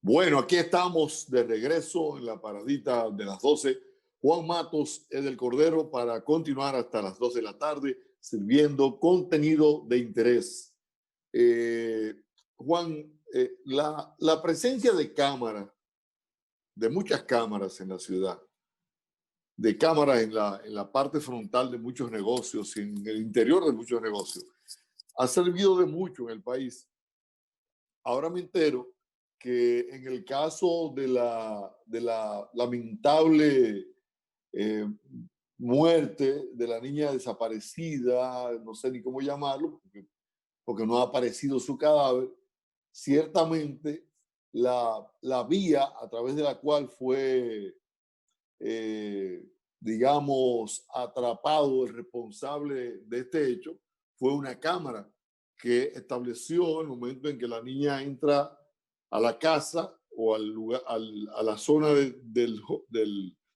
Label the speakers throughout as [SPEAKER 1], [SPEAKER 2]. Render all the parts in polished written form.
[SPEAKER 1] Bueno, aquí estamos de regreso en la paradita de las 12. Juan Matos es del Cordero para continuar hasta las 2 de la tarde sirviendo contenido de interés. Juan, la presencia de cámaras, de muchas cámaras en la ciudad, de cámaras en la parte frontal de muchos negocios, en el interior de muchos negocios, ha servido de mucho en el país. Ahora me entero que en el caso de la lamentable eh, muerte de la niña desaparecida, no sé ni cómo llamarlo, porque no ha aparecido su cadáver, ciertamente la vía a través de la cual fue, digamos, atrapado el responsable de este hecho fue una cámara que estableció el momento en que la niña entra a la casa o al lugar, a la zona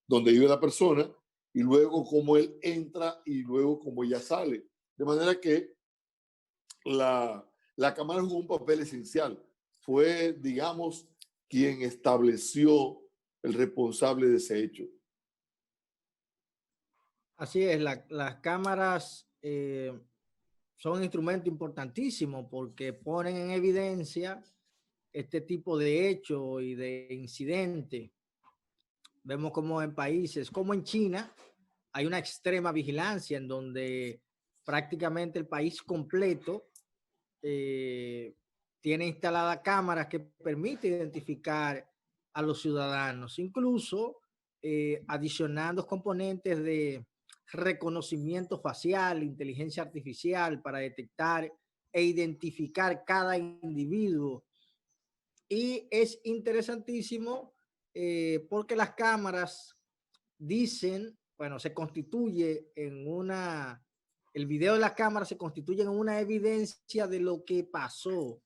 [SPEAKER 1] donde vive la persona, y luego cómo él entra y luego cómo ella sale. De manera que la cámara jugó un papel esencial. Fue, digamos, quien estableció el responsable de ese hecho.
[SPEAKER 2] Así es, las cámaras son un instrumento importantísimo porque ponen en evidencia este tipo de hecho y de incidente. Vemos como en países como en China hay una extrema vigilancia en donde prácticamente el país completo eh, tiene instaladas cámaras que permiten identificar a los ciudadanos, incluso adicionando componentes de reconocimiento facial, inteligencia artificial para detectar e identificar cada individuo. Y es interesantísimo porque las cámaras dicen, bueno, se constituye en una, el video de las cámaras se constituye en una evidencia de lo que pasó.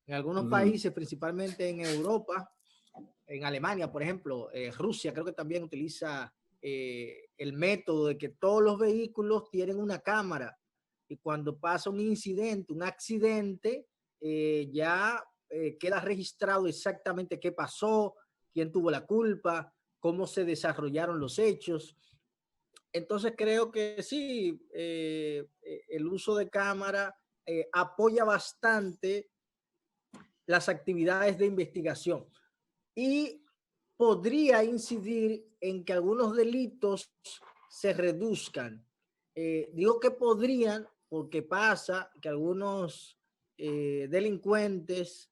[SPEAKER 2] En algunos países, principalmente en Europa, en Alemania, por ejemplo, Rusia creo que también utiliza el método de que todos los vehículos tienen una cámara y cuando pasa un incidente, un accidente, ya queda registrado exactamente qué pasó, quién tuvo la culpa, cómo se desarrollaron los hechos. Entonces creo que sí, el uso de cámara apoya bastante las actividades de investigación y podría incidir en que algunos delitos se reduzcan. Digo que podrían porque pasa que algunos delincuentes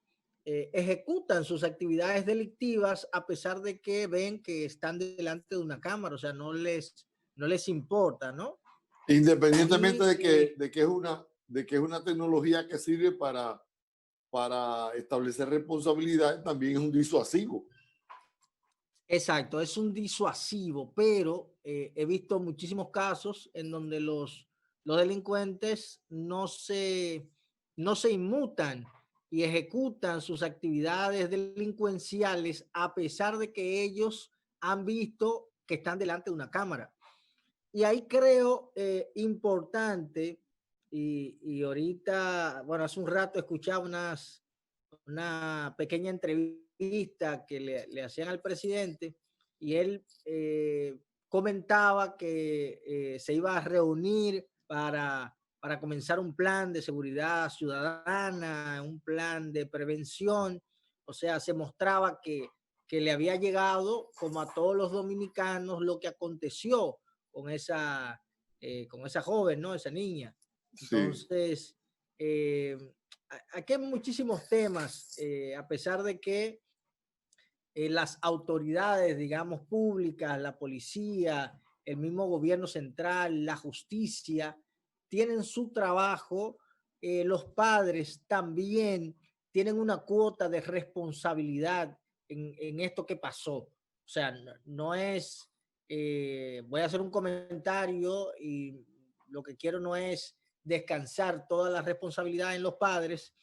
[SPEAKER 2] ejecutan sus actividades delictivas a pesar de que ven que están delante de una cámara, o sea, no les importa, ¿no?
[SPEAKER 1] Independientemente
[SPEAKER 2] Y
[SPEAKER 1] de que es una tecnología que sirve para establecer responsabilidad, también es un disuasivo.
[SPEAKER 2] exacto, es un disuasivo, pero he visto muchísimos casos en donde los delincuentes no se inmutan y ejecutan sus actividades delincuenciales a pesar de que ellos han visto que están delante de una cámara. Y ahí creo importante, y ahorita, bueno, hace un rato escuchaba una pequeña entrevista que le hacían al presidente y él comentaba que se iba a reunir para comenzar un plan de seguridad ciudadana, un plan de prevención. O sea, se mostraba que le había llegado, como a todos los dominicanos, lo que aconteció con esa joven, ¿no? Esa niña.
[SPEAKER 1] Sí.
[SPEAKER 2] Entonces, eh, aquí hay muchísimos temas, a pesar de que las autoridades, digamos, públicas, la policía, el mismo gobierno central, la justicia, tienen su trabajo, los padres también tienen una cuota de responsabilidad en esto que pasó. O sea, no es, voy a hacer un comentario y lo que quiero no es descansar toda la responsabilidad en los padres,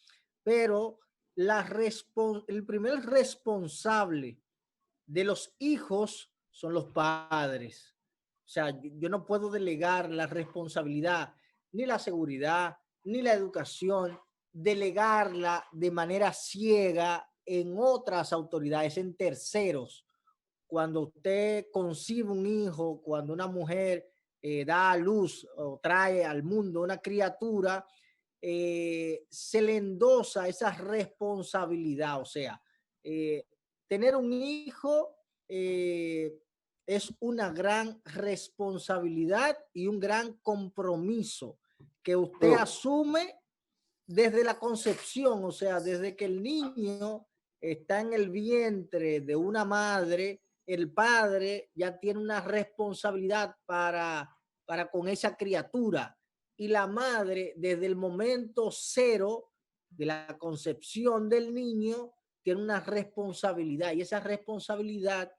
[SPEAKER 2] pero el primer responsable de los hijos son los padres. O sea, yo no puedo delegar la responsabilidad, ni la seguridad, ni la educación, delegarla de manera ciega en otras autoridades, en terceros. Cuando usted concibe un hijo, cuando una mujer da a luz o trae al mundo una criatura, se le endosa esa responsabilidad. O sea, tener un hijo es una gran responsabilidad y un gran compromiso que usted asume desde la concepción, o sea, desde que el niño está en el vientre de una madre, el padre ya tiene una responsabilidad para con esa criatura. Y la madre, desde el momento cero de la concepción del niño, tiene una responsabilidad. Y esa responsabilidad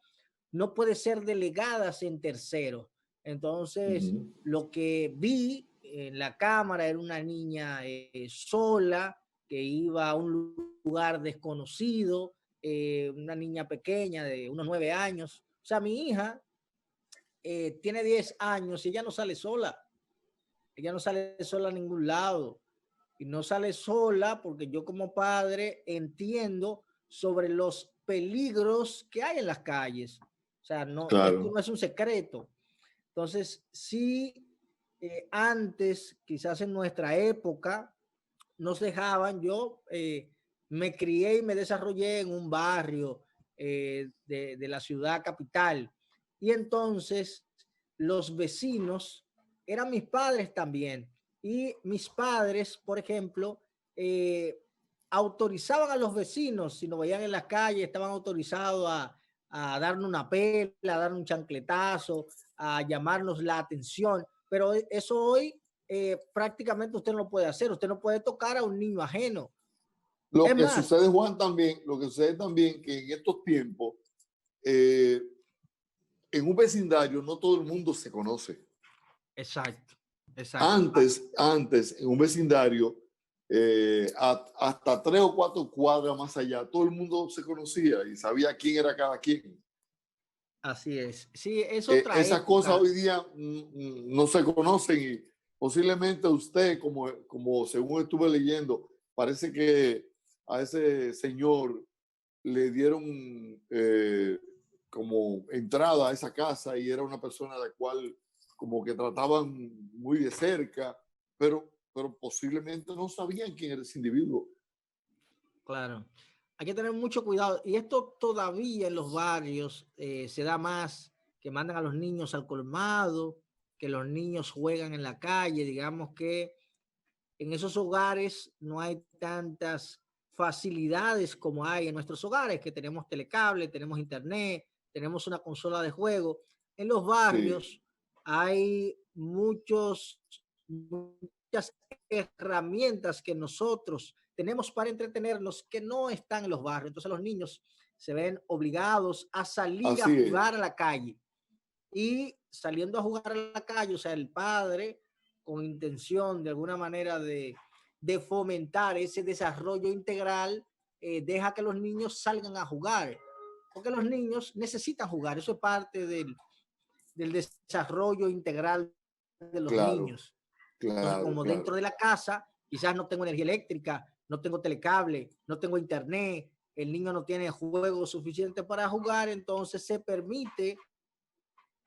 [SPEAKER 2] no puede ser delegada en terceros. Entonces, lo que vi en la cámara era una niña sola que iba a un lugar desconocido, una niña pequeña de unos 9 años. O sea, mi hija tiene 10 años y ella no sale sola. Ella no sale sola a ningún lado. Y no sale sola porque yo como padre entiendo sobre los peligros que hay en las calles. O sea, no, esto no es un secreto. Entonces, sí, antes, quizás en nuestra época, nos dejaban, yo me crié y me desarrollé en un barrio de la ciudad capital. Y entonces los vecinos eran mis padres también. Y mis padres, por ejemplo, autorizaban a los vecinos, si nos veían en la calle, estaban autorizados a darnos una pela, a darnos un chancletazo, a llamarnos la atención. Pero eso hoy prácticamente usted no lo puede hacer. Usted no puede tocar a un niño ajeno.
[SPEAKER 1] Lo que sucede, Juan, también, lo que sucede también que en estos tiempos, en un vecindario no todo el mundo se conoce.
[SPEAKER 2] Exacto, exacto.
[SPEAKER 1] Antes en un vecindario, hasta 3 o 4 cuadras más allá, todo el mundo se conocía y sabía quién era cada quien.
[SPEAKER 2] Así es. Sí, es otra
[SPEAKER 1] Esas
[SPEAKER 2] época.
[SPEAKER 1] cosas hoy día no se conocen y posiblemente usted, como según estuve leyendo, parece que a ese señor le dieron como entrada a esa casa y era una persona a la cual como que trataban muy de cerca, pero posiblemente no sabían quién era ese individuo.
[SPEAKER 2] Claro. Hay que tener mucho cuidado. Y esto todavía en los barrios se da más, que mandan a los niños al colmado, que los niños juegan en la calle. Digamos que en esos hogares no hay tantas facilidades como hay en nuestros hogares, que tenemos telecable, tenemos internet, tenemos una consola de juego. En los barrios
[SPEAKER 1] Sí.
[SPEAKER 2] hay muchas herramientas que nosotros tenemos para entretenernos que no están en los barrios. Entonces los niños se ven obligados a salir a jugar a la calle. Y saliendo a jugar a la calle, o sea, el padre con intención de alguna manera de fomentar ese desarrollo integral, deja que los niños salgan a jugar, porque los niños necesitan jugar, eso es parte del desarrollo integral de los niños. Entonces, como dentro de la casa, quizás no tengo energía eléctrica, no tengo telecable, no tengo internet, el niño no tiene juego suficiente para jugar, entonces se permite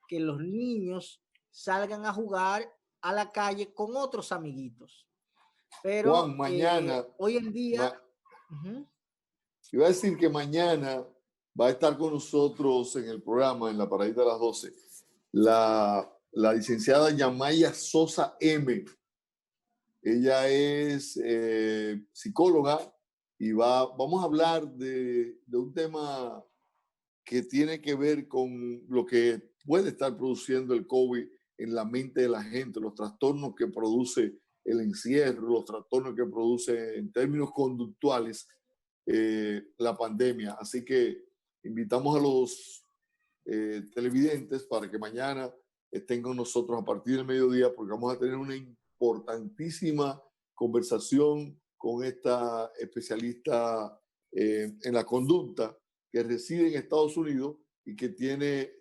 [SPEAKER 2] que los niños salgan a jugar a la calle con otros amiguitos. Pero
[SPEAKER 1] Juan, mañana,
[SPEAKER 2] hoy en día...
[SPEAKER 1] iba a decir que mañana va a estar con nosotros en el programa, en la paradita de las 12, la licenciada Yamaya Sosa M. Ella es psicóloga y vamos a hablar de un tema que tiene que ver con lo que puede estar produciendo el COVID en la mente de la gente, los trastornos que produce el encierro, los trastornos que produce en términos conductuales la pandemia. Así que invitamos a los televidentes para que mañana estén con nosotros a partir del mediodía, porque vamos a tener una importantísima conversación con esta especialista en la conducta que reside en Estados Unidos y que tiene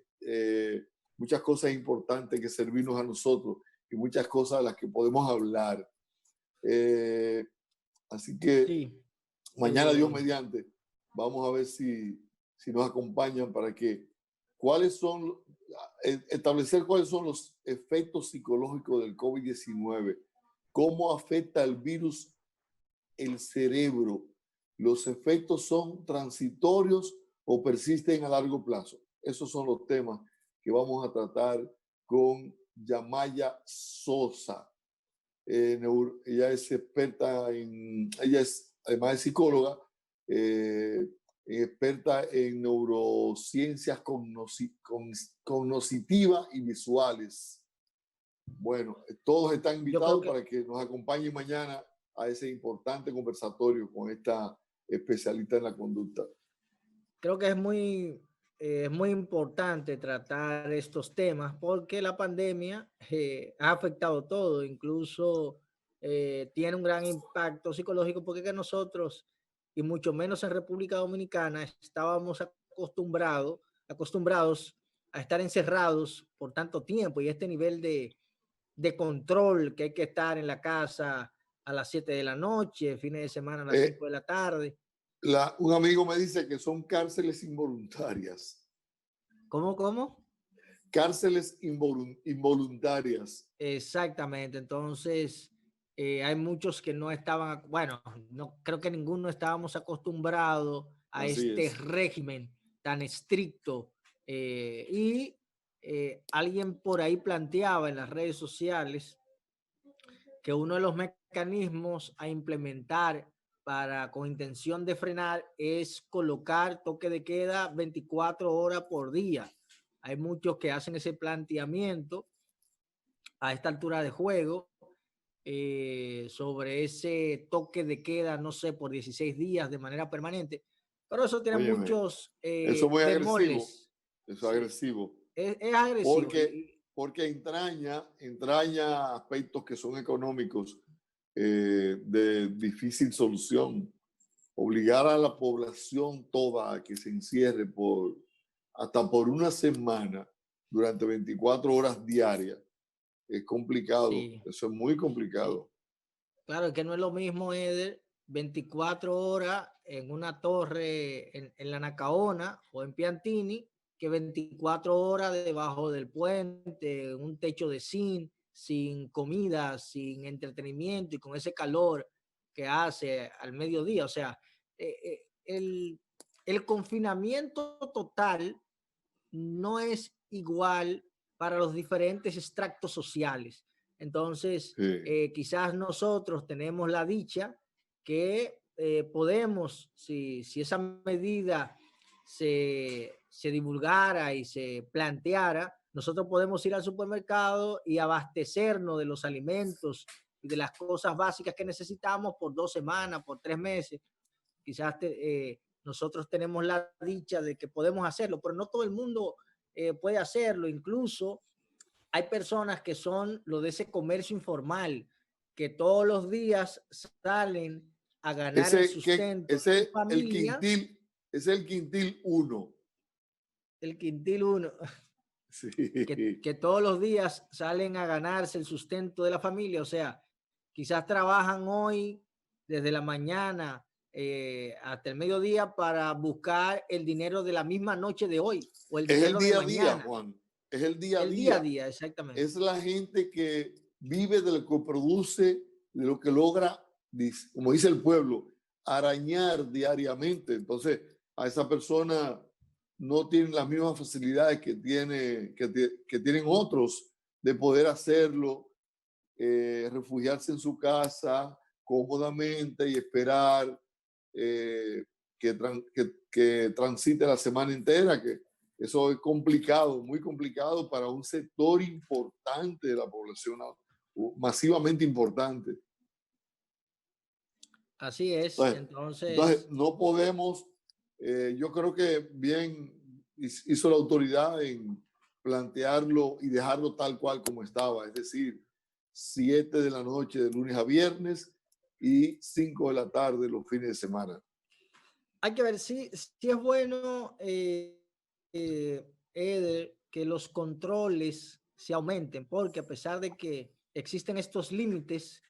[SPEAKER 1] muchas cosas importantes que servirnos a nosotros y muchas cosas de las que podemos hablar. Así que
[SPEAKER 2] Sí.
[SPEAKER 1] mañana, Dios mediante. Vamos a ver si nos acompañan para que establecer cuáles son los efectos psicológicos del COVID-19, cómo afecta el virus el cerebro. ¿Los efectos son transitorios o persisten a largo plazo? Esos son los temas que vamos a tratar con Yamaya Sosa. Ella es experta ella es además de psicóloga, experta en neurociencias cognitivas y visuales. Bueno, todos están invitados para que nos acompañen mañana a ese importante conversatorio con esta especialista en la conducta.
[SPEAKER 2] Creo que es muy importante tratar estos temas porque la pandemia ha afectado todo, incluso tiene un gran impacto psicológico porque que nosotros, y mucho menos en República Dominicana, estábamos acostumbrados a estar encerrados por tanto tiempo y este nivel de control que hay que estar en la casa a las 7 de la noche, fines de semana a las 5 de la tarde.
[SPEAKER 1] Un amigo me dice que son cárceles involuntarias.
[SPEAKER 2] ¿Cómo?
[SPEAKER 1] Cárceles involuntarias.
[SPEAKER 2] Exactamente. Entonces, hay muchos que no estaban, bueno, no creo que ninguno estábamos acostumbrados a este régimen tan estricto. Alguien por ahí planteaba en las redes sociales que uno de los mecanismos a implementar con intención de frenar es colocar toque de queda 24 horas por día. Hay muchos que hacen ese planteamiento a esta altura de juego sobre ese toque de queda, no sé, por 16 días de manera permanente, pero eso tiene muchos
[SPEAKER 1] eso es muy agresivo. Eso es agresivo.
[SPEAKER 2] Es agresivo.
[SPEAKER 1] Porque entraña aspectos que son económicos de difícil solución. Obligar a la población toda a que se encierre hasta por una semana durante 24 horas diarias es complicado. Sí. Eso es muy complicado.
[SPEAKER 2] Sí. Claro, es que no es lo mismo, Eder, 24 horas en una torre en la Nacaona o en Piantini que 24 horas debajo del puente, en un techo de zinc, sin comida, sin entretenimiento y con ese calor que hace al mediodía. O sea, el confinamiento total no es igual para los diferentes extractos sociales. Entonces, sí. Quizás nosotros tenemos la dicha que podemos, si esa medida se divulgara y se planteara, nosotros podemos ir al supermercado y abastecernos de los alimentos y de las cosas básicas que necesitamos por 2 semanas, por 3 meses. Quizás nosotros tenemos la dicha de que podemos hacerlo, pero no todo el mundo puede hacerlo. Incluso hay personas que son lo de ese comercio informal, que todos los días salen a ganar el sustento de su familia.
[SPEAKER 1] Es el quintil 1.
[SPEAKER 2] El quintil 1. Sí. Que todos los días salen a ganarse el sustento de la familia. O sea, quizás trabajan hoy desde la mañana hasta el mediodía para buscar el dinero de la misma noche de hoy o el dinero de mañana. Es el día a día,
[SPEAKER 1] Juan. Es el día a día.
[SPEAKER 2] El día a día, exactamente.
[SPEAKER 1] Es la gente que vive de lo que produce, de lo que logra, como dice el pueblo, arañar diariamente. Entonces, a esa persona no tienen las mismas facilidades que tienen otros de poder hacerlo, refugiarse en su casa cómodamente y esperar que transite la semana entera, que eso es complicado, muy complicado para un sector importante de la población, masivamente importante.
[SPEAKER 2] Así es,
[SPEAKER 1] entonces no podemos, yo creo que bien hizo la autoridad en plantearlo y dejarlo tal cual como estaba, es decir, 7 de la noche de lunes a viernes y 5 de la tarde los fines de semana.
[SPEAKER 2] Hay que ver si es bueno, Eder, que los controles se aumenten, porque a pesar de que existen estos límites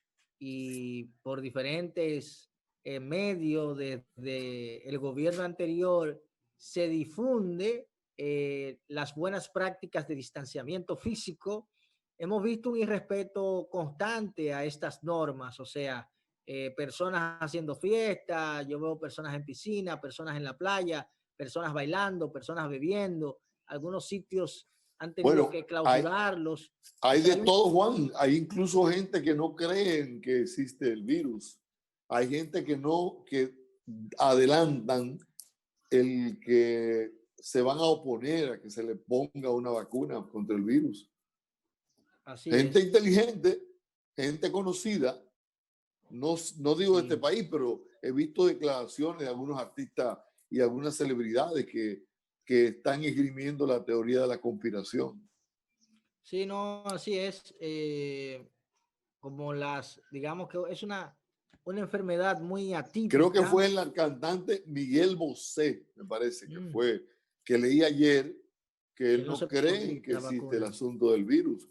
[SPEAKER 2] y por diferentes en medio de el gobierno anterior se difunde las buenas prácticas de distanciamiento físico, hemos visto un irrespeto constante a estas normas, o sea, personas haciendo fiesta, yo veo personas en piscina, personas en la playa, personas bailando, personas bebiendo, algunos sitios han tenido
[SPEAKER 1] Bueno,
[SPEAKER 2] que clausurarlos. O
[SPEAKER 1] hay
[SPEAKER 2] sea,
[SPEAKER 1] de
[SPEAKER 2] hay un...
[SPEAKER 1] todo, Juan. Hay incluso gente que no cree en que existe el virus. Hay gente que no, que adelantan el que se van a oponer a que se le ponga una vacuna contra el virus.
[SPEAKER 2] Así
[SPEAKER 1] Gente
[SPEAKER 2] es.
[SPEAKER 1] inteligente, gente conocida, no digo de este
[SPEAKER 2] Sí.
[SPEAKER 1] país, pero he visto declaraciones de algunos artistas y algunas celebridades que están esgrimiendo la teoría de la conspiración.
[SPEAKER 2] Sí, no, así es. Como las, digamos que es una enfermedad muy
[SPEAKER 1] Creo que
[SPEAKER 2] atípica.
[SPEAKER 1] fue el cantante Miguel Bosé, me parece que
[SPEAKER 2] Mm,
[SPEAKER 1] fue, que leí ayer que
[SPEAKER 2] que
[SPEAKER 1] él
[SPEAKER 2] no
[SPEAKER 1] no
[SPEAKER 2] se
[SPEAKER 1] cree en que
[SPEAKER 2] podía
[SPEAKER 1] existe el
[SPEAKER 2] vacunar.
[SPEAKER 1] asunto del virus.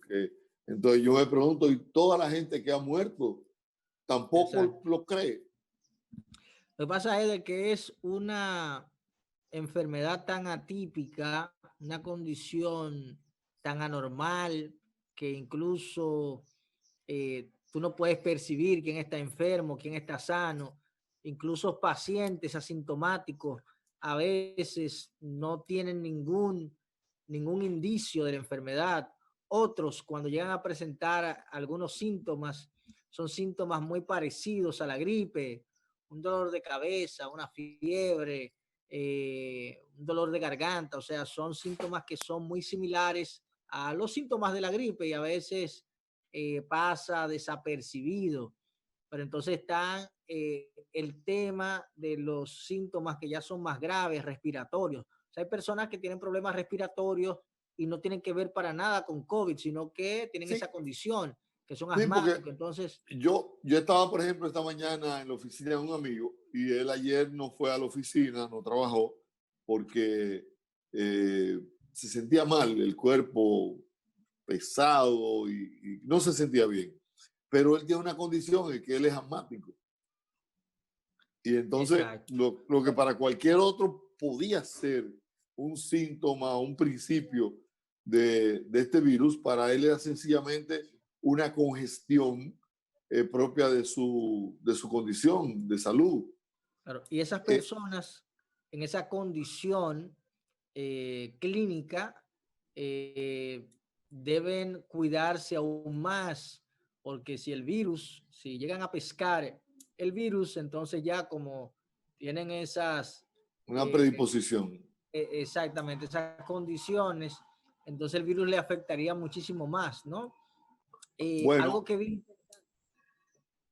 [SPEAKER 1] Entonces yo me pregunto, ¿y toda la gente que ha muerto tampoco
[SPEAKER 2] Exacto.
[SPEAKER 1] lo cree?
[SPEAKER 2] Lo que pasa es de que es una enfermedad tan atípica, una condición tan anormal que incluso tú no puedes percibir quién está enfermo, quién está sano. Incluso pacientes asintomáticos a veces no tienen ningún indicio de la enfermedad. Otros, cuando llegan a presentar algunos síntomas, son síntomas muy parecidos a la gripe, un dolor de cabeza, una fiebre, un dolor de garganta, o sea, son síntomas que son muy similares a los síntomas de la gripe y a veces pasa desapercibido. Pero entonces está el tema de los síntomas que ya son más graves, respiratorios. O sea, hay personas que tienen problemas respiratorios y no tienen que ver para nada con COVID, sino que tienen
[SPEAKER 1] Sí,
[SPEAKER 2] esa condición, que son
[SPEAKER 1] sí, porque
[SPEAKER 2] asmáticos. Entonces,
[SPEAKER 1] yo estaba, por ejemplo, esta mañana en la oficina de un amigo y él ayer no fue a la oficina, no trabajó porque se sentía mal, el cuerpo pesado y no se sentía bien. Pero él tiene una condición en que él es asmático. Y entonces
[SPEAKER 2] exacto.
[SPEAKER 1] lo que para cualquier otro podía ser un síntoma, un principio de este virus, para él era sencillamente una congestión propia de su condición de salud.
[SPEAKER 2] Claro. Y esas
[SPEAKER 1] Eh,
[SPEAKER 2] personas en esa condición clínica eh, deben cuidarse aún más, porque si el virus, si llegan a pescar el virus, entonces ya como tienen esas,
[SPEAKER 1] una
[SPEAKER 2] eh,
[SPEAKER 1] predisposición.
[SPEAKER 2] exactamente, esas condiciones, entonces el virus le afectaría muchísimo más, ¿no? Algo
[SPEAKER 1] Bueno,
[SPEAKER 2] que vi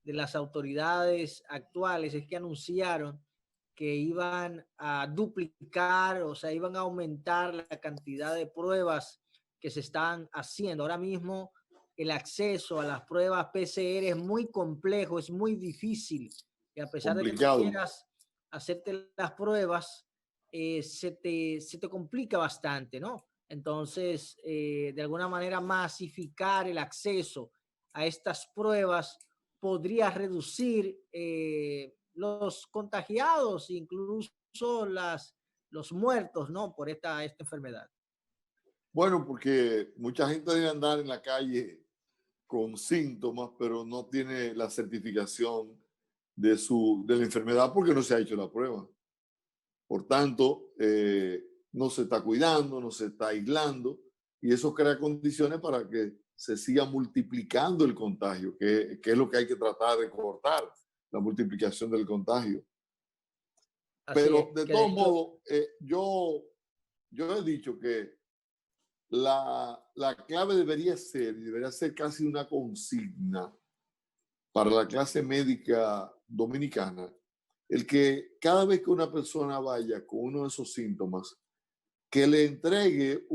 [SPEAKER 2] de las autoridades actuales es que anunciaron que iban a duplicar, o sea, iban a aumentar la cantidad de pruebas que se están haciendo. Ahora mismo el acceso a las pruebas PCR es muy complejo, es muy difícil. Y a pesar de que tú
[SPEAKER 1] complicado.
[SPEAKER 2] quieras hacerte las pruebas, se te complica bastante, ¿no? Entonces, de alguna manera, masificar el acceso a estas pruebas podría reducir los contagiados, incluso los muertos, ¿no? Por esta enfermedad.
[SPEAKER 1] Bueno, porque mucha gente debe andar en la calle con síntomas, pero no tiene la certificación de la enfermedad porque no se ha hecho la prueba. Por tanto, no se está cuidando, no se está aislando y eso crea condiciones para que se siga multiplicando el contagio, que es lo que hay que tratar de cortar, la multiplicación del contagio.
[SPEAKER 2] Así
[SPEAKER 1] Pero
[SPEAKER 2] es,
[SPEAKER 1] de
[SPEAKER 2] que de
[SPEAKER 1] todos
[SPEAKER 2] hecho,
[SPEAKER 1] modos, yo he dicho que la clave debería ser casi una consigna para la clase médica dominicana, el que cada vez que una persona vaya con uno de esos síntomas, que le entregue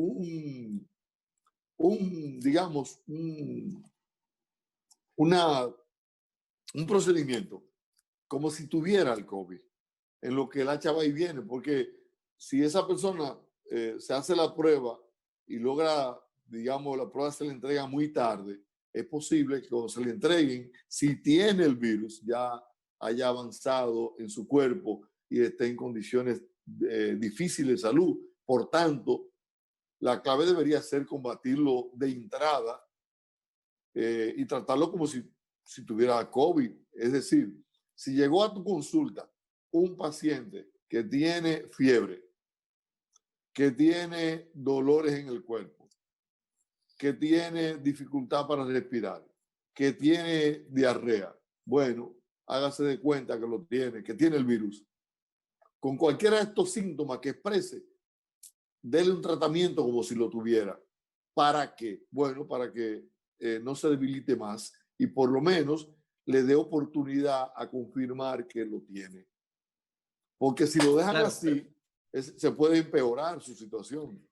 [SPEAKER 1] digamos, una, un procedimiento, como si tuviera el COVID, en lo que la chava y viene, porque si esa persona se hace la prueba y logra, digamos, la prueba se le entrega muy tarde, es posible que cuando se le entreguen, si tiene el virus, ya haya avanzado en su cuerpo y esté en condiciones difíciles de salud. Por tanto, la clave debería ser combatirlo de entrada y tratarlo como si tuviera COVID. Es decir, si llegó a tu consulta un paciente que tiene fiebre, que tiene dolores en el cuerpo, que tiene dificultad para respirar, que tiene diarrea, bueno, hágase de cuenta que lo tiene, que tiene el virus. Con cualquiera de estos síntomas que exprese, déle un tratamiento como si lo tuviera. ¿Para qué? Bueno, para que no se debilite más y por lo menos le dé oportunidad a confirmar que lo tiene. Porque si lo dejan así, se puede empeorar su situación.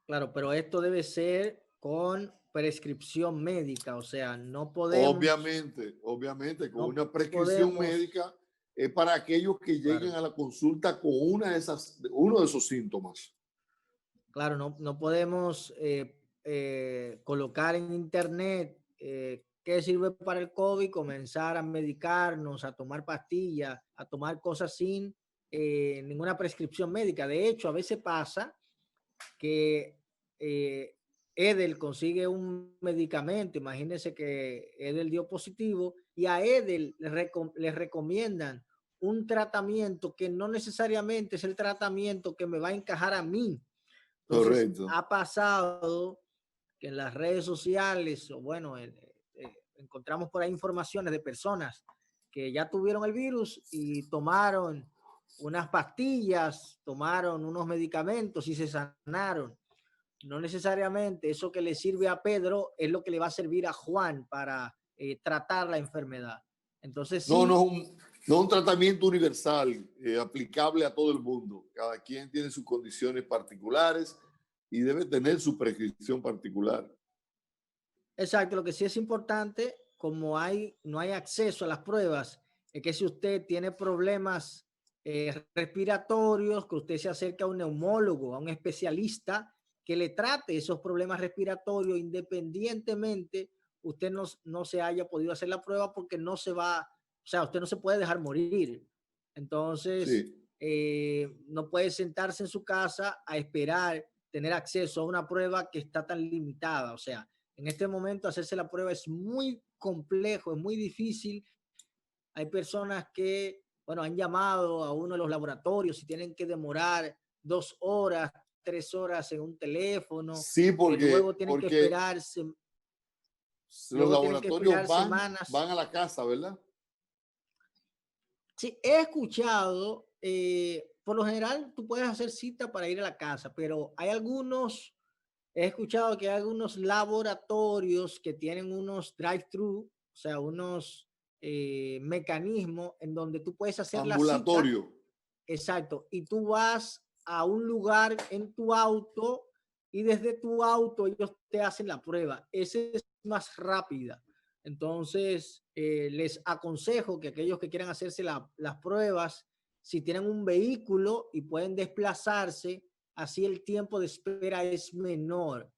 [SPEAKER 2] Claro, pero esto debe ser con prescripción médica, o sea, no podemos...
[SPEAKER 1] Obviamente, con
[SPEAKER 2] no
[SPEAKER 1] una prescripción
[SPEAKER 2] podemos,
[SPEAKER 1] médica es para aquellos que lleguen a la consulta con uno de esos síntomas.
[SPEAKER 2] Claro, no podemos colocar en internet qué sirve para el COVID, comenzar a medicarnos, a tomar pastillas, a tomar cosas sin ninguna prescripción médica. De hecho, a veces pasa que Edel consigue un medicamento, imagínense que Edel dio positivo y a Edel le recomiendan un tratamiento que no necesariamente es el tratamiento que me va a encajar a mí. Entonces,
[SPEAKER 1] Correcto.
[SPEAKER 2] ha pasado que en las redes sociales, o bueno, encontramos por ahí informaciones de personas que ya tuvieron el virus y tomaron unas pastillas, tomaron unos medicamentos y se sanaron. No necesariamente eso que le sirve a Pedro es lo que le va a servir a Juan para tratar la enfermedad. Entonces, sí.
[SPEAKER 1] No un tratamiento universal, aplicable a todo el mundo. Cada quien tiene sus condiciones particulares y debe tener su prescripción particular.
[SPEAKER 2] Exacto, lo que sí es importante, como no hay acceso a las pruebas, es que si usted tiene problemas respiratorios, que usted se acerque a un neumólogo, a un especialista que le trate esos problemas respiratorios independientemente usted no se haya podido hacer la prueba porque no se va, o sea, usted no se puede dejar morir. Entonces, sí. No puede sentarse en su casa a esperar tener acceso a una prueba que está tan limitada. O sea, en este momento hacerse la prueba es muy complejo, es muy difícil. Hay personas que, bueno, han llamado a uno de los laboratorios y tienen que demorar 2 horas, 3 horas en un teléfono.
[SPEAKER 1] Sí,
[SPEAKER 2] luego tienen que esperarse.
[SPEAKER 1] Los laboratorios
[SPEAKER 2] semanas.
[SPEAKER 1] Van a la casa, ¿verdad?
[SPEAKER 2] Sí, he escuchado, por lo general tú puedes hacer cita para ir a la casa, pero he escuchado que hay algunos laboratorios que tienen unos drive-thru, o sea, unos mecanismos en donde tú puedes hacer
[SPEAKER 1] ambulatorio.
[SPEAKER 2] La cita. Exacto, y tú vas a un lugar en tu auto y desde tu auto ellos te hacen la prueba. Esa es más rápida. Entonces, les aconsejo que aquellos que quieran hacerse las pruebas, si tienen un vehículo y pueden desplazarse, así el tiempo de espera es menor.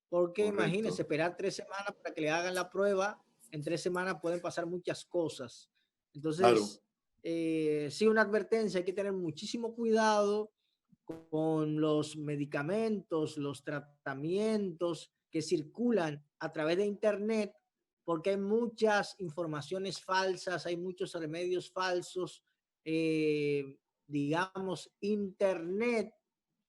[SPEAKER 2] Porque imagínense, esperar 3 semanas para que le hagan la prueba, en 3 semanas pueden pasar muchas cosas. Entonces, claro. Sí, una advertencia, hay que tener muchísimo cuidado con los medicamentos, los tratamientos que circulan a través de internet, porque hay muchas informaciones falsas, hay muchos remedios falsos. Digamos, internet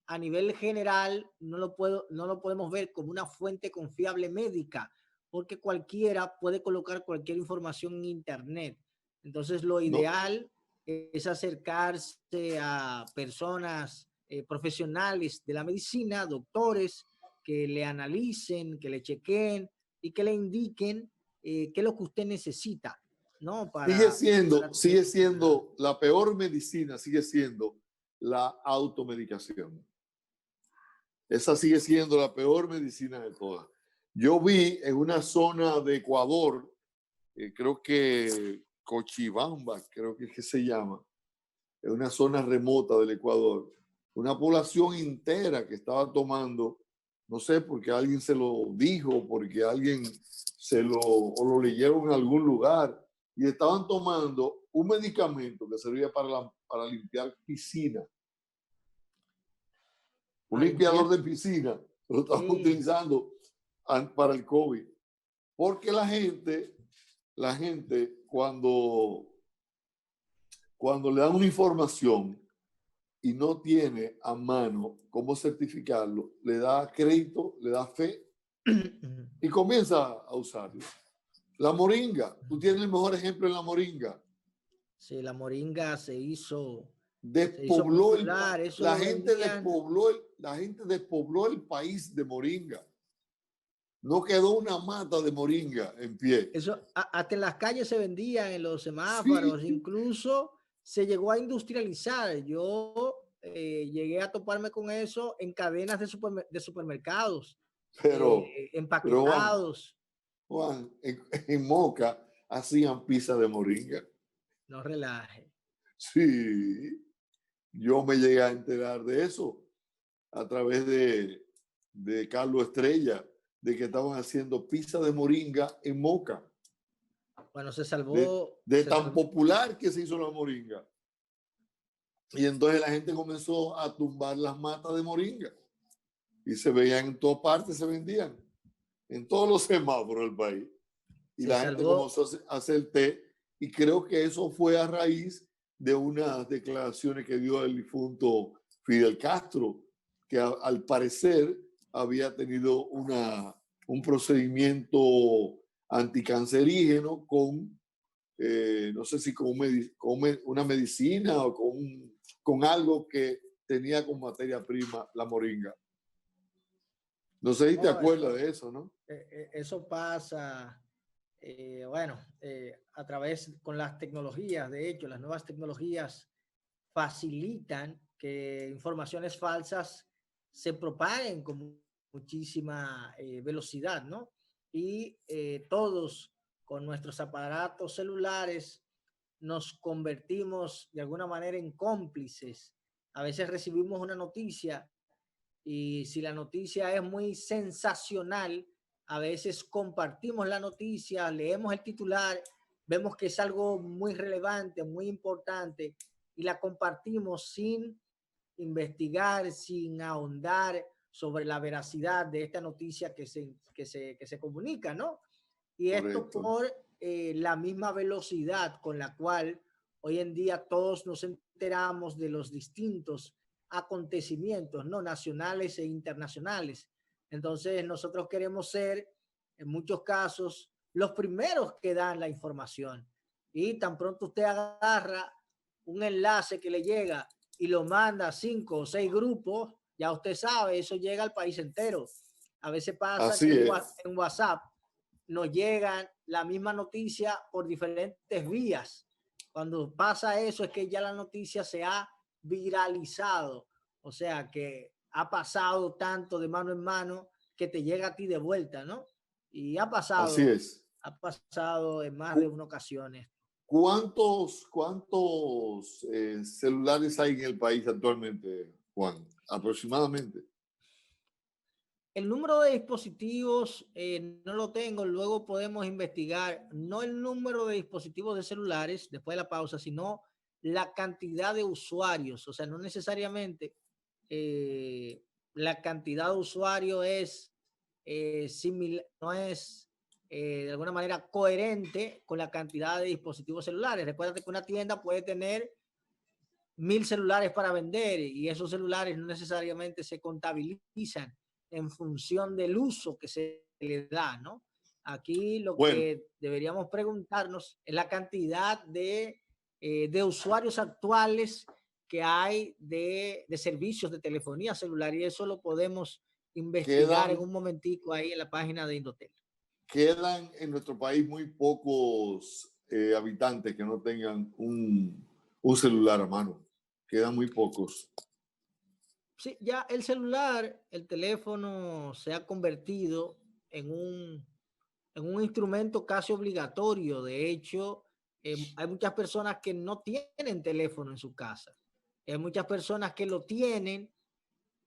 [SPEAKER 2] a nivel general no lo podemos ver como una fuente confiable médica, porque cualquiera puede colocar cualquier información en internet. Entonces, lo ideal es acercarse a personas profesionales de la medicina, doctores, que le analicen, que le chequeen y que le indiquen qué es lo que usted necesita, ¿no?
[SPEAKER 1] Sigue siendo la peor medicina, sigue siendo la automedicación. Esa sigue siendo la peor medicina de todas. Yo vi en una zona de Ecuador, creo que Cochabamba, creo que se llama, en una zona remota del Ecuador, una población entera que estaba tomando, no sé, porque alguien se lo dijo, porque alguien o lo leyeron en algún lugar, y estaban tomando un medicamento que servía para limpiar piscina. Un
[SPEAKER 2] Para
[SPEAKER 1] limpiador
[SPEAKER 2] limpiar.
[SPEAKER 1] de piscina lo estaban
[SPEAKER 2] Sí.
[SPEAKER 1] utilizando para el COVID. Porque la gente cuando le dan una información y no tiene a mano cómo certificarlo, le da crédito, le da fe y comienza a usarlo. La moringa, tú tienes el mejor ejemplo en la moringa.
[SPEAKER 2] Sí, la moringa se hizo
[SPEAKER 1] Despobló
[SPEAKER 2] popular, eso
[SPEAKER 1] la
[SPEAKER 2] lo
[SPEAKER 1] gente
[SPEAKER 2] vendían.
[SPEAKER 1] la gente despobló el país de moringa. No quedó una mata de moringa en pie.
[SPEAKER 2] Eso hasta en las calles se vendían, en los
[SPEAKER 1] Sí,
[SPEAKER 2] semáforos, incluso se llegó a industrializar. Yo llegué a toparme con eso en cadenas de supermercados,
[SPEAKER 1] pero, pero
[SPEAKER 2] empaquetados.
[SPEAKER 1] Juan, en Moca hacían pizza de moringa.
[SPEAKER 2] No relaje.
[SPEAKER 1] Sí, yo me llegué a enterar de eso a través de Carlos Estrella, de que estaban haciendo pizza de moringa en Moca,
[SPEAKER 2] Bueno,
[SPEAKER 1] de
[SPEAKER 2] se
[SPEAKER 1] tan
[SPEAKER 2] salvó.
[SPEAKER 1] popular que se hizo la moringa. Y entonces la gente comenzó a tumbar las matas de moringa y se veían en todas partes, se vendían en todos los semáforos del país. Y
[SPEAKER 2] Se
[SPEAKER 1] la gente
[SPEAKER 2] salvó.
[SPEAKER 1] comenzó a hacer té y creo que eso fue a raíz de unas declaraciones que dio el difunto Fidel Castro, que al parecer había tenido un procedimiento anticancerígeno con, no sé si con una medicina o con algo que tenía como materia prima la moringa. No sé si te
[SPEAKER 2] Oh,
[SPEAKER 1] acuerdas de eso, ¿no?
[SPEAKER 2] eso pasa, bueno, a través con las tecnologías. De hecho, las nuevas tecnologías facilitan que informaciones falsas se propaguen con muchísima velocidad, ¿no? Y todos con nuestros aparatos celulares nos convertimos de alguna manera en cómplices. A veces recibimos una noticia y si la noticia es muy sensacional, a veces compartimos la noticia, leemos el titular, vemos que es algo muy relevante, muy importante y la compartimos sin investigar, sin ahondar sobre la veracidad de esta noticia que se comunica, ¿no? Y esto
[SPEAKER 1] Correcto.
[SPEAKER 2] por la misma velocidad con la cual hoy en día todos nos enteramos de los distintos acontecimientos, ¿no? Nacionales e internacionales. Entonces nosotros queremos ser, en muchos casos, los primeros que dan la información. Y tan pronto usted agarra un enlace que le llega y lo manda a 5 o 6 grupos, ya usted sabe, eso llega al país entero. A veces pasa
[SPEAKER 1] Así
[SPEAKER 2] que
[SPEAKER 1] es.
[SPEAKER 2] en WhatsApp nos llegan la misma noticia por diferentes vías. Cuando pasa eso es que ya la noticia se ha viralizado, o sea que ha pasado tanto de mano en mano que te llega a ti de vuelta, ¿no? Y
[SPEAKER 1] Así es.
[SPEAKER 2] ha pasado en más de una ocasión.
[SPEAKER 1] ¿Cuántos celulares hay en el país actualmente, Juan? Aproximadamente.
[SPEAKER 2] El número de dispositivos no lo tengo, luego podemos investigar, no el número de dispositivos de celulares después de la pausa, sino la cantidad de usuarios, o sea, no necesariamente eh, la cantidad de usuarios es similar, no es de alguna manera coherente con la cantidad de dispositivos celulares. Recuerda que una tienda puede tener 1000 celulares para vender y esos celulares no necesariamente se contabilizan en función del uso que se le da, ¿no? Aquí lo
[SPEAKER 1] Bueno,
[SPEAKER 2] que deberíamos preguntarnos es la cantidad de usuarios actuales que hay de servicios de telefonía celular y eso lo podemos investigar en
[SPEAKER 1] quedan,
[SPEAKER 2] un momentico ahí en la página de Indotel.
[SPEAKER 1] quedan en nuestro país muy pocos habitantes que no tengan un celular a mano. Quedan muy pocos.
[SPEAKER 2] Sí, ya el celular, el teléfono se ha convertido en un instrumento casi obligatorio. De hecho, hay muchas personas que no tienen teléfono en su casa. Hay muchas personas que lo tienen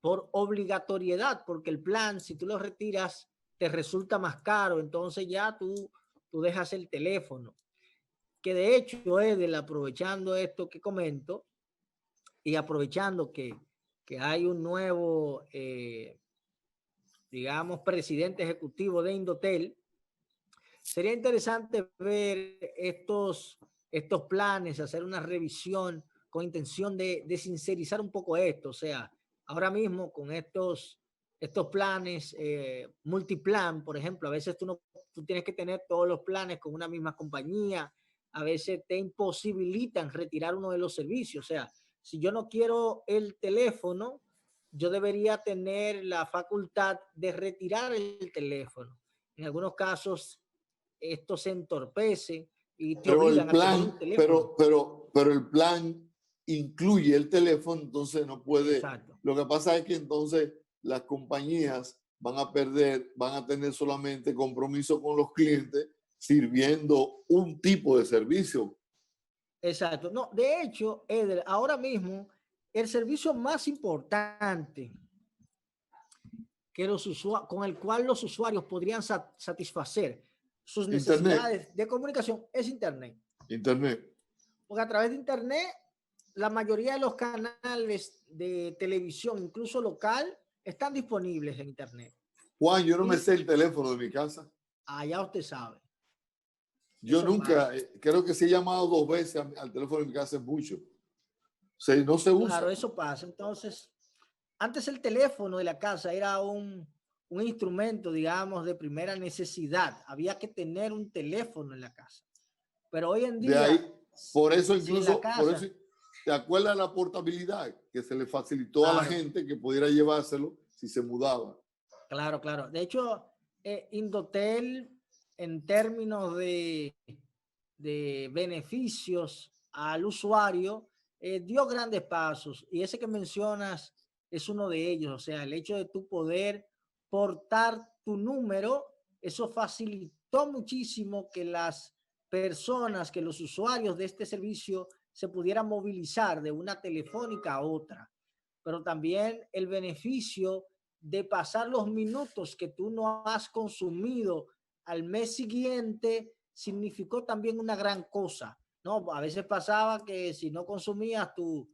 [SPEAKER 2] por obligatoriedad, porque el plan, si tú lo retiras, te resulta más caro. Entonces ya tú dejas el teléfono. que de hecho, Edel, aprovechando esto que comento y aprovechando que hay un nuevo, digamos, presidente ejecutivo de Indotel, sería interesante ver estos planes, hacer una revisión con intención de sincerizar un poco esto. O sea, ahora mismo con estos planes, multiplan, por ejemplo, a veces tú tienes que tener todos los planes con una misma compañía, a veces te imposibilitan retirar uno de los servicios. O sea, si yo no quiero el teléfono, yo debería tener la facultad de retirar el teléfono. En algunos casos, esto se entorpece y te
[SPEAKER 1] Pero el
[SPEAKER 2] obligan a tener
[SPEAKER 1] plan,
[SPEAKER 2] un teléfono.
[SPEAKER 1] pero el plan incluye el teléfono, entonces no puede.
[SPEAKER 2] Exacto.
[SPEAKER 1] Lo que pasa es que entonces las compañías van a tener solamente compromiso con los clientes sirviendo un tipo de servicio.
[SPEAKER 2] Exacto. No, de hecho, Eder, ahora mismo el servicio más importante que con el cual los usuarios podrían satisfacer sus
[SPEAKER 1] Internet,
[SPEAKER 2] necesidades de comunicación es Internet.
[SPEAKER 1] Internet.
[SPEAKER 2] Porque a través de Internet, la mayoría de los canales de televisión, incluso local, están disponibles en Internet.
[SPEAKER 1] Juan, yo no me
[SPEAKER 2] Y
[SPEAKER 1] sé el teléfono de mi casa.
[SPEAKER 2] allá usted sabe.
[SPEAKER 1] Yo
[SPEAKER 2] Eso
[SPEAKER 1] nunca,
[SPEAKER 2] pasa.
[SPEAKER 1] creo que sí he llamado 2 veces al teléfono de mi casa, es mucho. O sea, no se
[SPEAKER 2] Claro,
[SPEAKER 1] usa.
[SPEAKER 2] eso pasa. Entonces, antes el teléfono de la casa era un instrumento, digamos, de primera necesidad. Había que tener un teléfono en la casa. Pero hoy en
[SPEAKER 1] De
[SPEAKER 2] día,
[SPEAKER 1] ahí, por eso
[SPEAKER 2] si en la
[SPEAKER 1] incluso, por
[SPEAKER 2] casa,
[SPEAKER 1] eso, ¿te acuerdas la portabilidad que se le facilitó a la
[SPEAKER 2] claro,
[SPEAKER 1] gente que pudiera llevárselo si se mudaba?
[SPEAKER 2] claro, claro. De hecho, Indotel, en términos de beneficios al usuario, dio grandes pasos. Y ese que mencionas es uno de ellos. O sea, el hecho de tu poder portar tu número, eso facilitó muchísimo que las personas, que los usuarios de este servicio se pudieran movilizar de una telefónica a otra. Pero también el beneficio de pasar los minutos que tú no has consumido al mes siguiente significó también una gran cosa, ¿no? A veces pasaba que si no consumías tus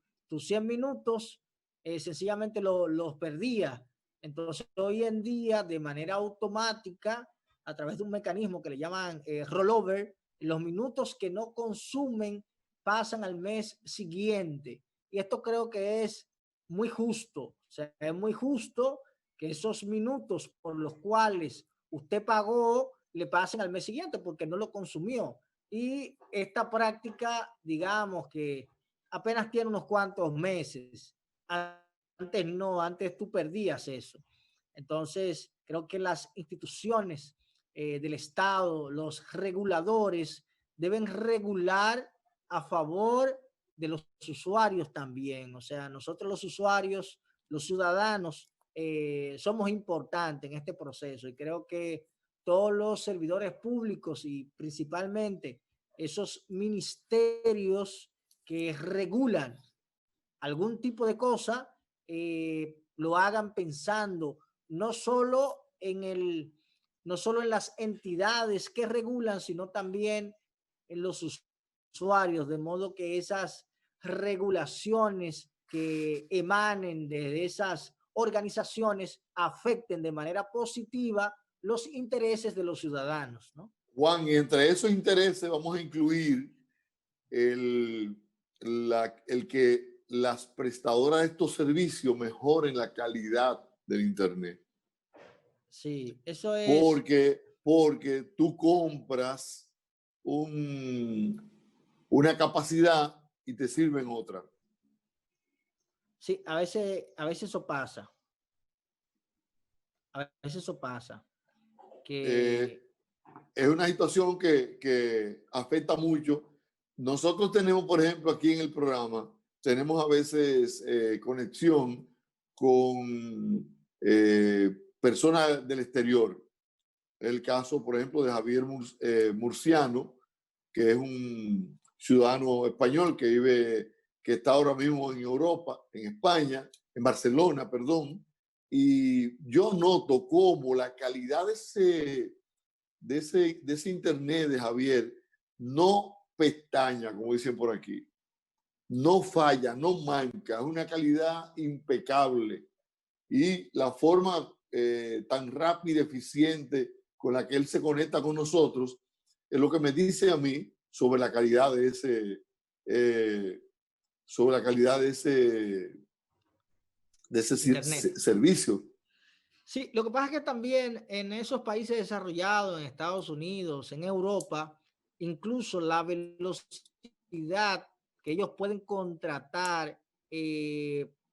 [SPEAKER 2] 100 minutos, sencillamente los perdías. Entonces, hoy en día, de manera automática, a través de un mecanismo que le llaman rollover, los minutos que no consumen pasan al mes siguiente. Y esto creo que es muy justo. O sea, es muy justo que esos minutos por los cuales usted pagó le pasen al mes siguiente porque no lo consumió. Y esta práctica, digamos que apenas tiene unos cuantos meses. Antes no, antes tú perdías eso. Entonces, creo que las instituciones del Estado, los reguladores, deben regular a favor de los usuarios también. O sea, nosotros los usuarios, los ciudadanos, somos importantes en este proceso y creo que todos los servidores públicos y principalmente esos ministerios que regulan algún tipo de cosa, lo hagan pensando no solo no solo en las entidades que regulan, sino también en los usuarios, de modo que esas regulaciones que emanen de esas organizaciones afecten de manera positiva los intereses de los ciudadanos, ¿no?
[SPEAKER 1] Juan, y entre esos intereses vamos a incluir el, el que las prestadoras de estos servicios mejoren la calidad del Internet.
[SPEAKER 2] Sí, eso es.
[SPEAKER 1] Porque tú compras una capacidad y te sirven otra.
[SPEAKER 2] Sí, a veces eso pasa. A veces eso pasa. Que
[SPEAKER 1] Es una situación que afecta mucho. Nosotros tenemos, por ejemplo, aquí en el programa, tenemos a veces conexión con personas del exterior. El caso, por ejemplo, de Javier Murciano, que es un ciudadano español que está ahora mismo en Europa, en España, en Barcelona, perdón, y yo noto cómo la calidad de ese internet de Javier no pestaña, como dicen por aquí. No falla, no manca, es una calidad impecable. Y la forma tan rápida y eficiente con la que él se conecta con nosotros es lo que me dice a mí sobre la calidad de eh, sobre la calidad de ese
[SPEAKER 2] Internet.
[SPEAKER 1] servicio.
[SPEAKER 2] Sí, lo que pasa es que también en esos países desarrollados, en Estados Unidos, en Europa, incluso la velocidad que ellos pueden contratar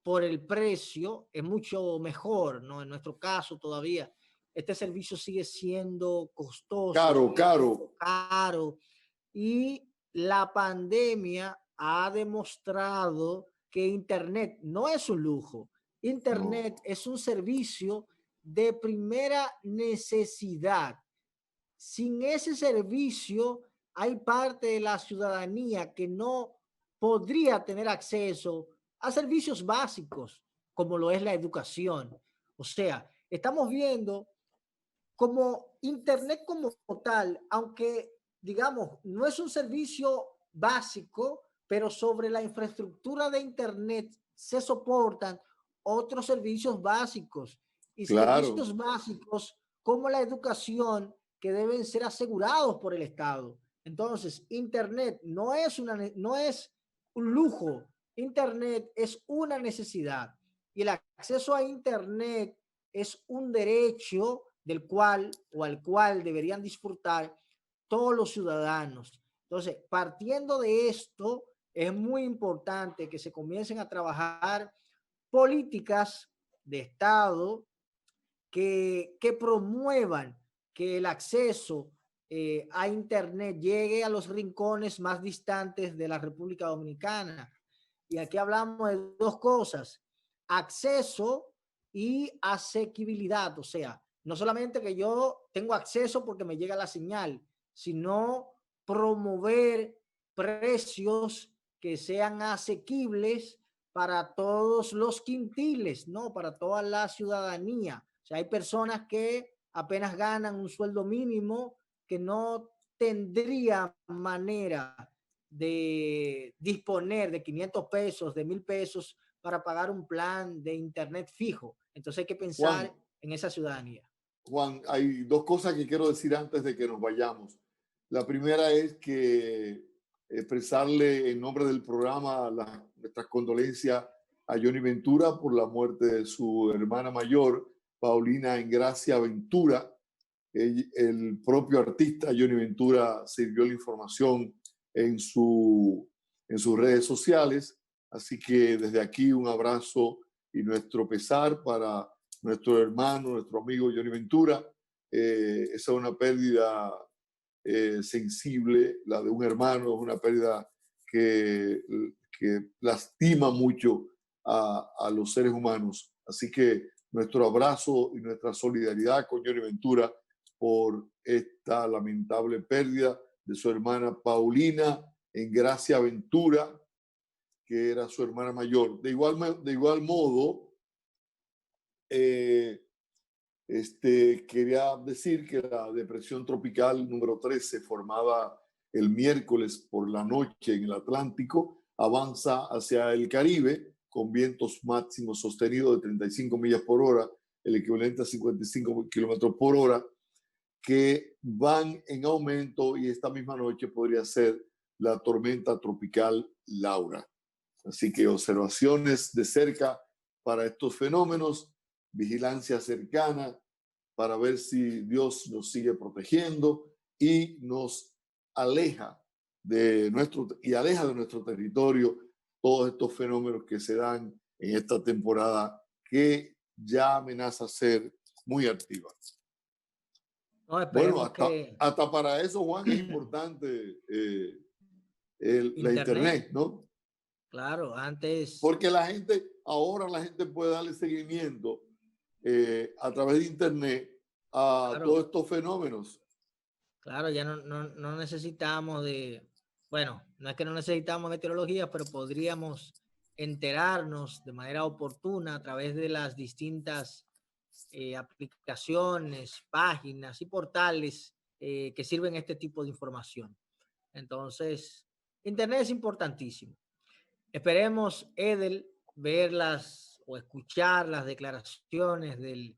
[SPEAKER 2] por el precio es mucho mejor, ¿no? En nuestro caso todavía, este servicio sigue siendo costoso,
[SPEAKER 1] Caro,
[SPEAKER 2] sigue
[SPEAKER 1] caro.
[SPEAKER 2] siendo caro, y la pandemia ha demostrado que Internet no es un lujo. Internet
[SPEAKER 1] No.
[SPEAKER 2] es un servicio de primera necesidad. Sin ese servicio, hay parte de la ciudadanía que no podría tener acceso a servicios básicos, como lo es la educación. O sea, estamos viendo como Internet como tal, aunque digamos, no es un servicio básico, pero sobre la infraestructura de Internet se soportan otros servicios básicos y
[SPEAKER 1] Claro.
[SPEAKER 2] servicios básicos como la educación que deben ser asegurados por el Estado. Entonces, Internet no es un lujo, Internet es una necesidad y el acceso a Internet es un derecho del cual o al cual deberían disfrutar todos los ciudadanos. Entonces, partiendo de esto, es muy importante que se comiencen a trabajar políticas de Estado que promuevan que el acceso a Internet llegue a los rincones más distantes de la República Dominicana. Y aquí hablamos de dos cosas, acceso y asequibilidad, o sea, no solamente que yo tengo acceso porque me llega la señal, sino promover precios que sean asequibles para todos los quintiles, ¿no? Para toda la ciudadanía. O sea, hay personas que apenas ganan un sueldo mínimo que no tendría manera de disponer de 500 pesos, de 1,000 pesos para pagar un plan de internet fijo. Entonces hay que
[SPEAKER 1] Juan,
[SPEAKER 2] pensar en esa ciudadanía.
[SPEAKER 1] Juan, hay dos cosas que quiero decir antes de que nos vayamos. La primera es que expresarle en nombre del programa nuestras condolencias a Johnny Ventura por la muerte de su hermana mayor, Paulina Engracia Ventura. El propio artista Johnny Ventura sirvió la información en sus redes sociales. Así que desde aquí un abrazo y nuestro pesar para nuestro hermano, nuestro amigo Johnny Ventura. Esa es una pérdida sensible, la de un hermano, es una pérdida que lastima mucho a los seres humanos. Así que nuestro abrazo y nuestra solidaridad con Johnny Ventura por esta lamentable pérdida de su hermana Paulina Engracia Ventura, que era su hermana mayor. De igual modo, quería decir que la depresión tropical número 13, formada el miércoles por la noche en el Atlántico, avanza hacia el Caribe con vientos máximos sostenidos de 35 millas por hora, el equivalente a 55 kilómetros por hora, que van en aumento, y esta misma noche podría ser la tormenta tropical Laura. Así que observaciones de cerca para estos fenómenos, vigilancia cercana para ver si Dios nos sigue protegiendo y nos aleja aleja de nuestro territorio todos estos fenómenos que se dan en esta temporada que ya amenaza ser muy activa.
[SPEAKER 2] No,
[SPEAKER 1] Bueno,
[SPEAKER 2] esperemos que
[SPEAKER 1] hasta para eso, Juan, es importante la
[SPEAKER 2] Internet,
[SPEAKER 1] Internet, ¿no?
[SPEAKER 2] claro, antes,
[SPEAKER 1] Porque ahora la gente puede darle seguimiento a través de Internet a
[SPEAKER 2] claro,
[SPEAKER 1] todos estos fenómenos.
[SPEAKER 2] claro, ya no necesitamos de, bueno, no es que no necesitamos meteorología, pero podríamos enterarnos de manera oportuna a través de las distintas aplicaciones, páginas y portales que sirven este tipo de información. Entonces, Internet es importantísimo. Esperemos, Edel, verlas o escuchar las declaraciones del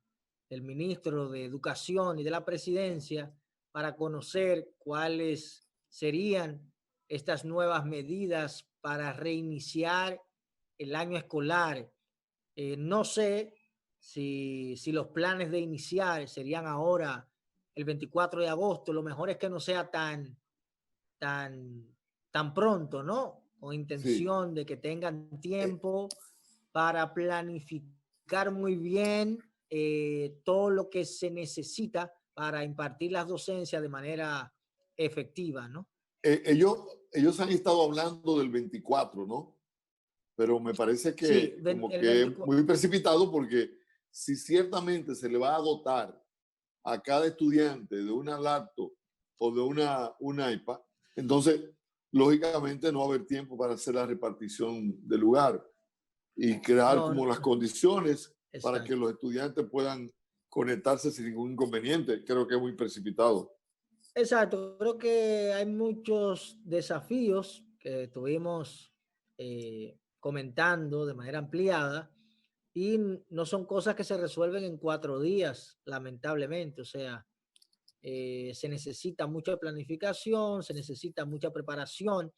[SPEAKER 2] ministro de Educación y de la presidencia para conocer cuáles serían estas nuevas medidas para reiniciar el año escolar. No sé si los planes de iniciar serían ahora el 24 de agosto. Lo mejor es que no sea tan pronto, ¿no? Con
[SPEAKER 1] Sí.
[SPEAKER 2] intención de que tengan
[SPEAKER 1] Eh,
[SPEAKER 2] tiempo para planificar muy bien todo lo que se necesita para impartir las docencias de manera efectiva, ¿no?
[SPEAKER 1] ellos han estado hablando del 24, ¿no? Pero me parece
[SPEAKER 2] Sí,
[SPEAKER 1] que como
[SPEAKER 2] el
[SPEAKER 1] que es
[SPEAKER 2] 24.
[SPEAKER 1] muy precipitado porque si ciertamente se le va a dotar a cada estudiante de una laptop o de un iPad, entonces lógicamente no va a haber tiempo para hacer la repartición del lugar y crear
[SPEAKER 2] No,
[SPEAKER 1] como
[SPEAKER 2] no,
[SPEAKER 1] las condiciones para que
[SPEAKER 2] exacto.
[SPEAKER 1] los estudiantes puedan conectarse sin ningún inconveniente. Creo que es muy precipitado.
[SPEAKER 2] Exacto, creo que hay muchos desafíos que estuvimos comentando de manera ampliada y no son cosas que se resuelven en 4 días, lamentablemente. O sea, se necesita mucha planificación, se necesita mucha preparación.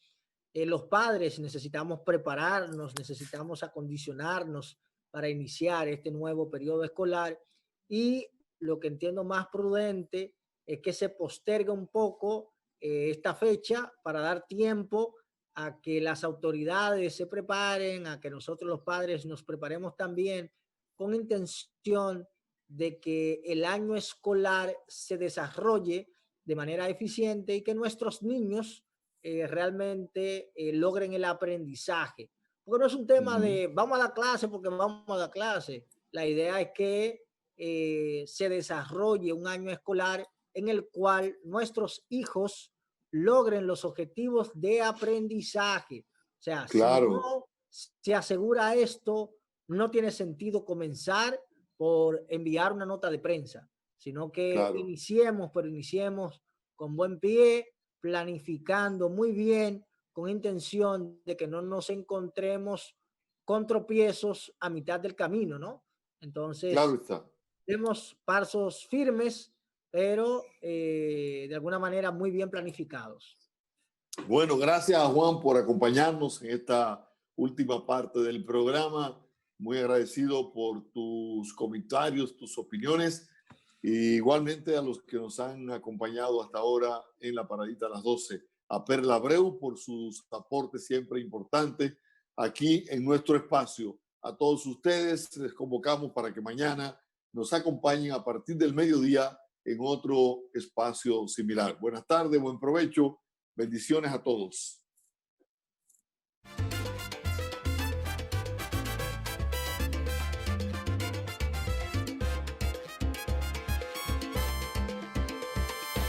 [SPEAKER 2] Los padres necesitamos prepararnos, necesitamos acondicionarnos para iniciar este nuevo periodo escolar y lo que entiendo más prudente es que se postergue un poco esta fecha para dar tiempo a que las autoridades se preparen, a que nosotros los padres nos preparemos también con intención de que el año escolar se desarrolle de manera eficiente y que nuestros niños realmente logren el aprendizaje. Porque no es un tema
[SPEAKER 1] Ujú.
[SPEAKER 2] de vamos a la clase porque vamos a la clase. La idea es que se desarrolle un año escolar en el cual nuestros hijos logren los objetivos de aprendizaje. O sea, si
[SPEAKER 1] Claro,
[SPEAKER 2] no se asegura esto, no tiene sentido comenzar por enviar una nota de prensa, sino que
[SPEAKER 1] claro.
[SPEAKER 2] iniciemos, pero iniciemos con buen pie, planificando muy bien, con intención de que no nos encontremos con tropiezos a mitad del camino, ¿no?
[SPEAKER 1] Claro
[SPEAKER 2] Entonces,
[SPEAKER 1] está.
[SPEAKER 2] demos pasos firmes, pero de alguna manera muy bien planificados.
[SPEAKER 1] Bueno, gracias a Juan por acompañarnos en esta última parte del programa. Muy agradecido por tus comentarios, tus opiniones. Y igualmente a los que nos han acompañado hasta ahora en la paradita a las 12. A Perla Abreu por sus aportes siempre importantes aquí en nuestro espacio. A todos ustedes les convocamos para que mañana nos acompañen a partir del mediodía en otro espacio similar. Buenas tardes, buen provecho. Bendiciones a todos.